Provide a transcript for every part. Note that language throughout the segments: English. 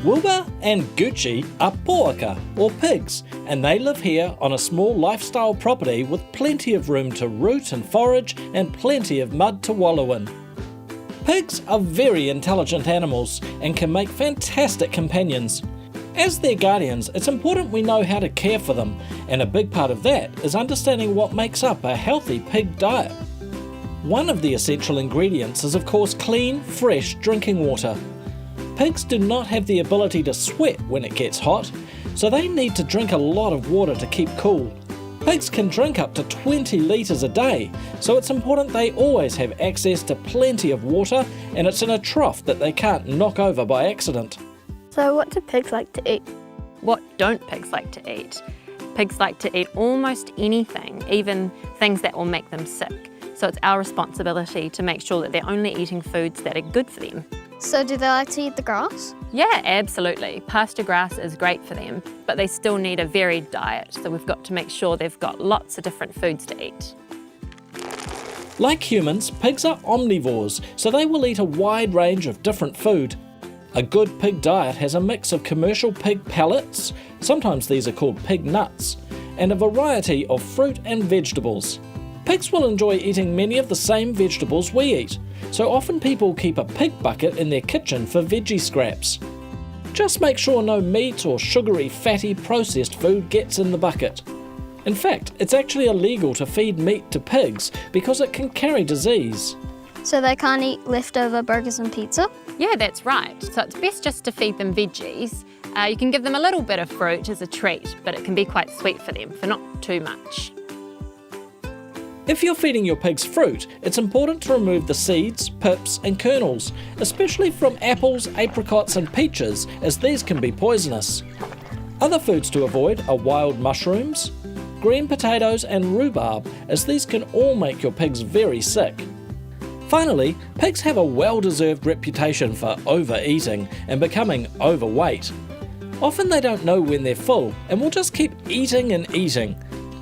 Wilbur and Gucci are poaka, or pigs, and they live here on a small lifestyle property with plenty of room to root and forage and plenty of mud to wallow in. Pigs are very intelligent animals and can make fantastic companions. As their guardians, it's important we know how to care for them, and a big part of that is understanding what makes up a healthy pig diet. One of the essential ingredients is of course clean, fresh drinking water. Pigs do not have the ability to sweat when it gets hot, so they need to drink a lot of water to keep cool. Pigs can drink up to 20 litres a day, so it's important they always have access to plenty of water, and it's in a trough that they can't knock over by accident. So what do pigs like to eat? What don't pigs like to eat? Pigs like to eat almost anything, even things that will make them sick. So it's our responsibility to make sure that they're only eating foods that are good for them. So do they like to eat the grass? Yeah, absolutely. Pasture grass is great for them, but they still need a varied diet, so we've got to make sure they've got lots of different foods to eat. Like humans, pigs are omnivores, so they will eat a wide range of different food. A good pig diet has a mix of commercial pig pellets, sometimes these are called pig nuts, and a variety of fruit and vegetables. Pigs will enjoy eating many of the same vegetables we eat, so often people keep a pig bucket in their kitchen for veggie scraps. Just make sure no meat or sugary, fatty, processed food gets in the bucket. In fact, it's actually illegal to feed meat to pigs because it can carry disease. So they can't eat leftover burgers and pizza? Yeah, that's right. So it's best just to feed them veggies. You can give them a little bit of fruit as a treat, but it can be quite sweet for them, for not too much. If you're feeding your pigs fruit, it's important to remove the seeds, pips and kernels, especially from apples, apricots and peaches, as these can be poisonous. Other foods to avoid are wild mushrooms, green potatoes and rhubarb, as these can all make your pigs very sick. Finally, pigs have a well-deserved reputation for overeating and becoming overweight. Often they don't know when they're full and will just keep eating and eating.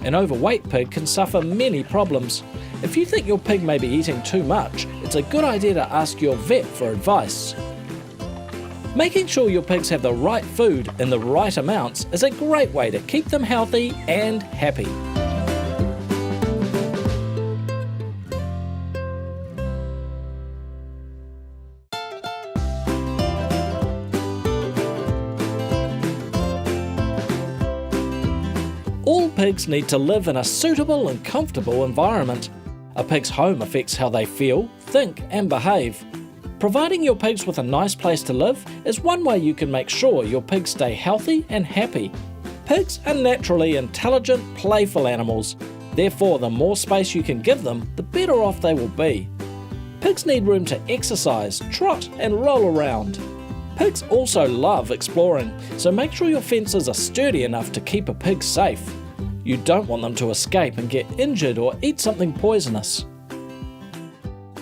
An overweight pig can suffer many problems. If you think your pig may be eating too much, it's a good idea to ask your vet for advice. Making sure your pigs have the right food in the right amounts is a great way to keep them healthy and happy. All pigs need to live in a suitable and comfortable environment. A pig's home affects how they feel, think and behave. Providing your pigs with a nice place to live is one way you can make sure your pigs stay healthy and happy. Pigs are naturally intelligent, playful animals. Therefore, the more space you can give them, the better off they will be. Pigs need room to exercise, trot and roll around. Pigs also love exploring, so make sure your fences are sturdy enough to keep a pig safe. You don't want them to escape and get injured or eat something poisonous.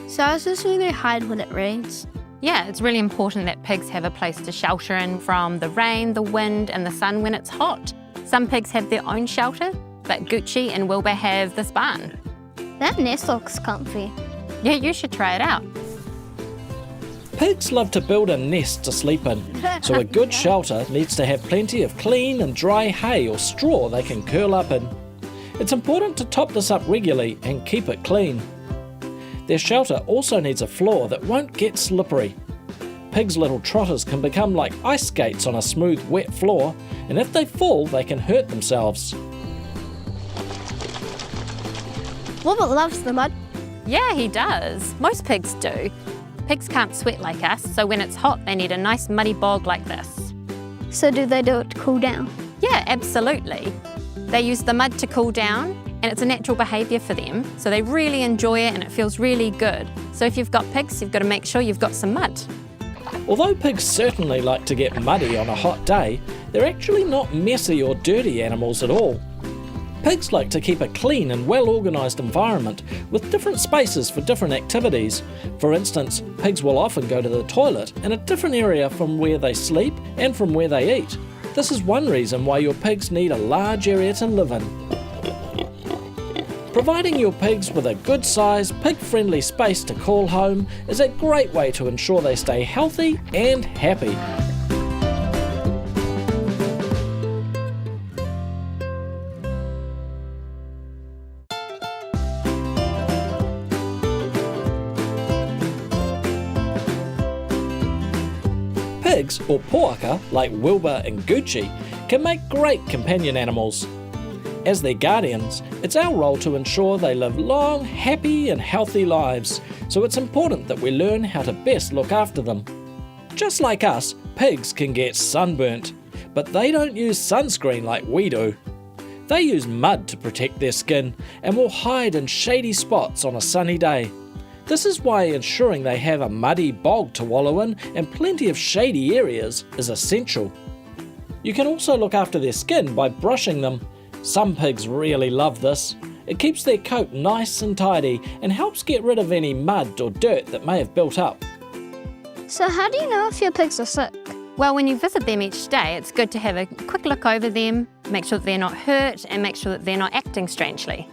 So is this where they hide when it rains? Yeah, it's really important that pigs have a place to shelter in from the rain, the wind and the sun when it's hot. Some pigs have their own shelter, but Gucci and Wilbur have this barn. That nest looks comfy. Yeah, you should try it out. Pigs love to build a nest to sleep in, so a good shelter needs to have plenty of clean and dry hay or straw they can curl up in. It's important to top this up regularly and keep it clean. Their shelter also needs a floor that won't get slippery. Pigs' little trotters can become like ice skates on a smooth, wet floor, and if they fall, they can hurt themselves. Wilbur loves the mud. Yeah, he does. Most pigs do. Pigs can't sweat like us, so when it's hot, they need a nice muddy bog like this. So do they do it to cool down? Yeah, absolutely. They use the mud to cool down, and it's a natural behaviour for them, so they really enjoy it and it feels really good. So if you've got pigs, you've got to make sure you've got some mud. Although pigs certainly like to get muddy on a hot day, they're actually not messy or dirty animals at all. Pigs like to keep a clean and well-organised environment with different spaces for different activities. For instance, pigs will often go to the toilet in a different area from where they sleep and from where they eat. This is one reason why your pigs need a large area to live in. Providing your pigs with a good-sized, pig-friendly space to call home is a great way to ensure they stay healthy and happy. pigs, or poaka, like Wilbur and Gucci, can make great companion animals. As their guardians, it's our role to ensure they live long, happy and healthy lives, so it's important that we learn how to best look after them. Just like us, pigs can get sunburnt, but they don't use sunscreen like we do. They use mud to protect their skin and will hide in shady spots on a sunny day. This is why ensuring they have a muddy bog to wallow in and plenty of shady areas is essential. You can also look after their skin by brushing them. Some pigs really love this. It keeps their coat nice and tidy and helps get rid of any mud or dirt that may have built up. So how do you know if your pigs are sick? Well, when you visit them each day, it's good to have a quick look over them, make sure that they're not hurt and make sure that they're not acting strangely.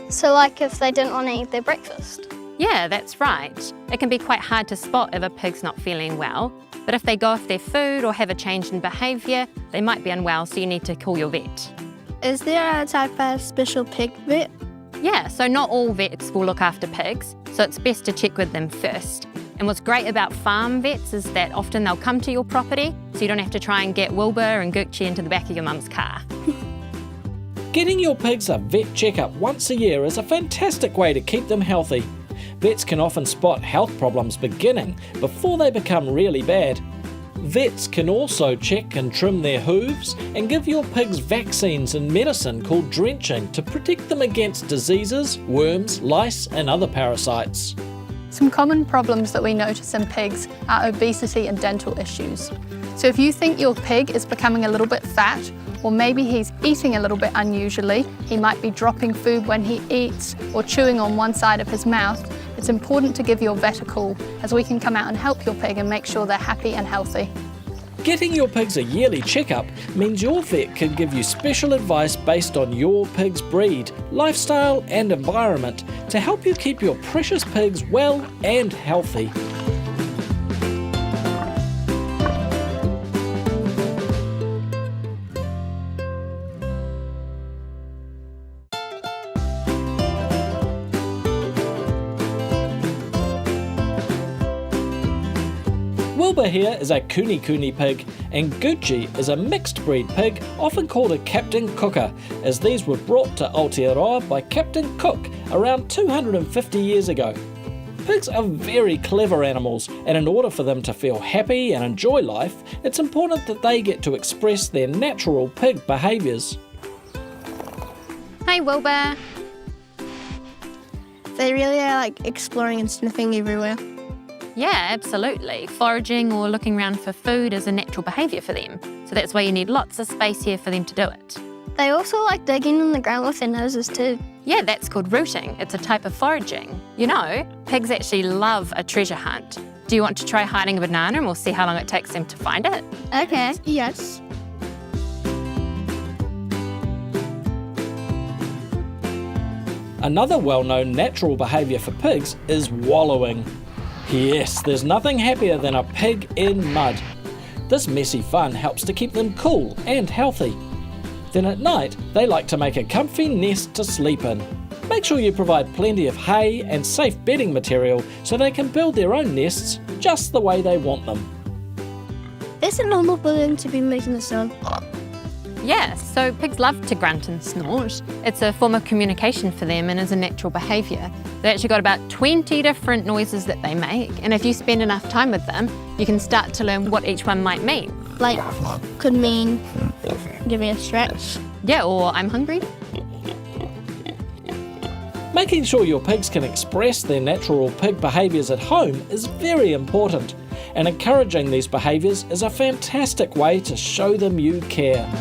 So like if they didn't want to eat their breakfast? Yeah, that's right. It can be quite hard to spot if a pig's not feeling well, but if they go off their food or have a change in behaviour, they might be unwell, so you need to call your vet. Is there a type of special pig vet? Yeah, so not all vets will look after pigs, so it's best to check with them first. And what's great about farm vets is that often they'll come to your property, so you don't have to try and get Wilbur and Gucci into the back of your mum's car. Getting your pigs a vet checkup once a year is a fantastic way to keep them healthy. Vets can often spot health problems beginning before they become really bad. Vets can also check and trim their hooves and give your pigs vaccines and medicine called drenching to protect them against diseases, worms, lice and other parasites. Some common problems that we notice in pigs are obesity and dental issues. So if you think your pig is becoming a little bit fat, or maybe he's eating a little bit unusually, he might be dropping food when he eats or chewing on one side of his mouth, it's important to give your vet a call, as we can come out and help your pig and make sure they're happy and healthy. Getting your pigs a yearly checkup means your vet can give you special advice based on your pig's breed, lifestyle and environment to help you keep your precious pigs well and healthy. Wilbur here is a kuni pig, and Gucci is a mixed breed pig, often called a Captain Cooker, as these were brought to Aotearoa by Captain Cook around 250 years ago. Pigs are very clever animals, and in order for them to feel happy and enjoy life, it's important that they get to express their natural pig behaviours. Hey Wilbur! They really are like exploring and sniffing everywhere. Yeah, absolutely. Foraging or looking around for food is a natural behaviour for them. So that's why you need lots of space here for them to do it. They also like digging in the ground with their noses too. Yeah, that's called rooting. It's a type of foraging. You know, pigs actually love a treasure hunt. Do you want to try hiding a banana and we'll see how long it takes them to find it? Okay, yes. Another well-known natural behaviour for pigs is wallowing. Yes, there's nothing happier than a pig in mud. This messy fun helps to keep them cool and healthy. Then at night, they like to make a comfy nest to sleep in. Make sure you provide plenty of hay and safe bedding material so they can build their own nests just the way they want them. Is it normal for them to be making the sound? Yeah, so pigs love to grunt and snort. It's a form of communication for them and is a natural behaviour. They've actually got about 20 different noises that they make, and if you spend enough time with them, you can start to learn what each one might mean. Like, could mean, give me a stretch. Yeah, or I'm hungry. Making sure your pigs can express their natural pig behaviours at home is very important, and encouraging these behaviours is a fantastic way to show them you care.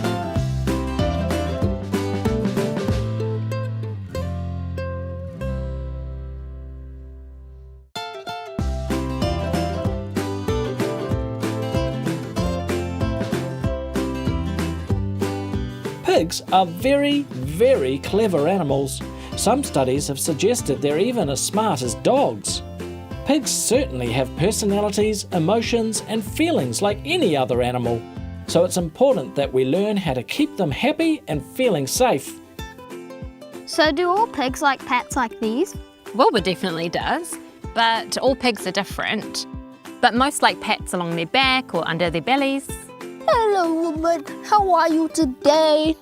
Pigs are very, very clever animals. Some studies have suggested they're even as smart as dogs. Pigs certainly have personalities, emotions, and feelings like any other animal. So it's important that we learn how to keep them happy and feeling safe. So do all pigs like pets like these? Wilbur definitely does, but all pigs are different. but most like pats along their back or under their bellies. Hello, woman. How are you today?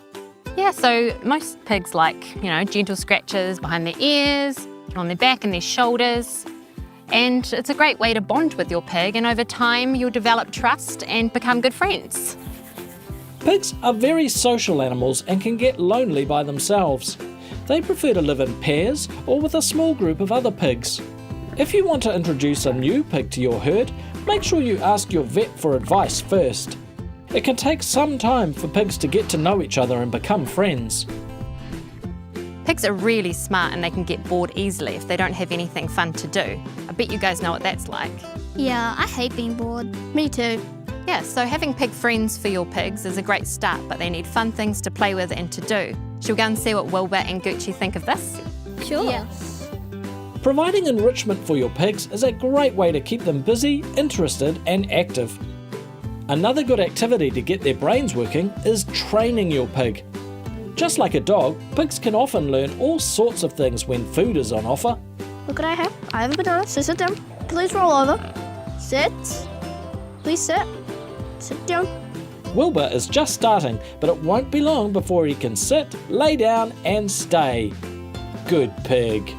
Yeah, so most pigs like, gentle scratches behind their ears, on their back and their shoulders. And it's a great way to bond with your pig, and over time you'll develop trust and become good friends. Pigs are very social animals and can get lonely by themselves. They prefer to live in pairs or with a small group of other pigs. If you want to introduce a new pig to your herd, make sure you ask your vet for advice first. It can take some time for pigs to get to know each other and become friends. Pigs are really smart and they can get bored easily if they don't have anything fun to do. I bet you guys know what that's like. Yeah, I hate being bored. Me too. Yeah, so having pig friends for your pigs is a great start, but they need fun things to play with and to do. Shall we go and see what Wilbur and Gucci think of this? Sure. Yes. Providing enrichment for your pigs is a great way to keep them busy, interested and active. Another good activity to get their brains working is training your pig. Just like a dog, pigs can often learn all sorts of things when food is on offer. Look what I have. I have a banana. So sit down. Please roll over. Sit. Please sit. Sit down. Wilbur is just starting, but it won't be long before he can sit, lay down and stay. Good pig.